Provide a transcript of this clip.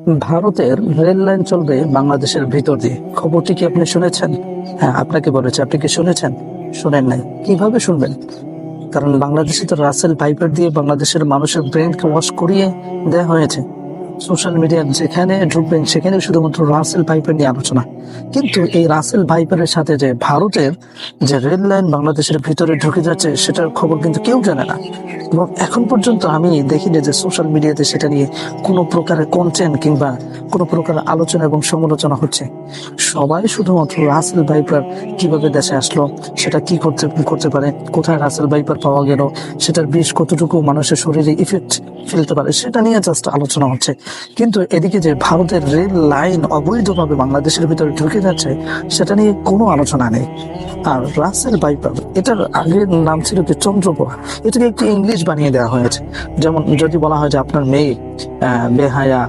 ভারতের rail line চলবে বাংলাদেশের ভিতর দিয়ে, খবরটি কি আপনি শুনেছেন? হ্যাঁ, আপনাকে বলেছে, আপনি কি শুনেছেন? শুনেন নাই? কিভাবে শুনবেন? কারণ বাংলাদেশে তো রাসেল ভাইপার দিয়ে বাংলাদেশের মানুষের ব্রেনকে ওয়াশ করিয়ে দেওয়া হয়েছে। সোশ্যাল মিডিয়া যেখানে ঢুকবেন সেখানে শুধুমাত্র রাসেল ভাইপার নিয়ে আলোচনা। কিন্তু এই রাসেল ভাইপারের সাথে যে ভারতের যে রেল লাইন বাংলাদেশের ভিতরে ঢুকে যাচ্ছে সেটার খবর কিন্তু কেউ জানে না। এবং এখন পর্যন্ত আমি দেখিনি যে সোশ্যাল মিডিয়াতে সেটা নিয়ে কোনো প্রকারের কন্টেন্ট কিংবা কোনো প্রকার আলোচনা এবং সমালোচনা হচ্ছে। সবাই শুধুমাত্র রাসেল ভাইপার কিভাবে দেশে আসলো, সেটা কি করতে পারে, কোথায় রাসেল ভাইপার পাওয়া গেল, সেটার বিষ কতটুকু মানুষের শরীরে ইফেক্ট ফেলতে পারে সেটা নিয়ে জাস্ট আলোচনা হচ্ছে। কিন্তু এদিকে যে ভারতের রেল লাইন অবৈধভাবে বাংলাদেশের ভিতরে ঢুকে যাচ্ছে সেটা নিয়ে কোনো আলোচনা নেই। আর রাসেল ভাইপার, এটার আগের নাম ছিল কি চন্দ্রপ্রভা, এটাকে একটু ইংলিশ বানিয়ে দেওয়া হয়েছে। যেমন যদি বলা হয় যে আপনার মেয়ে বেহায়া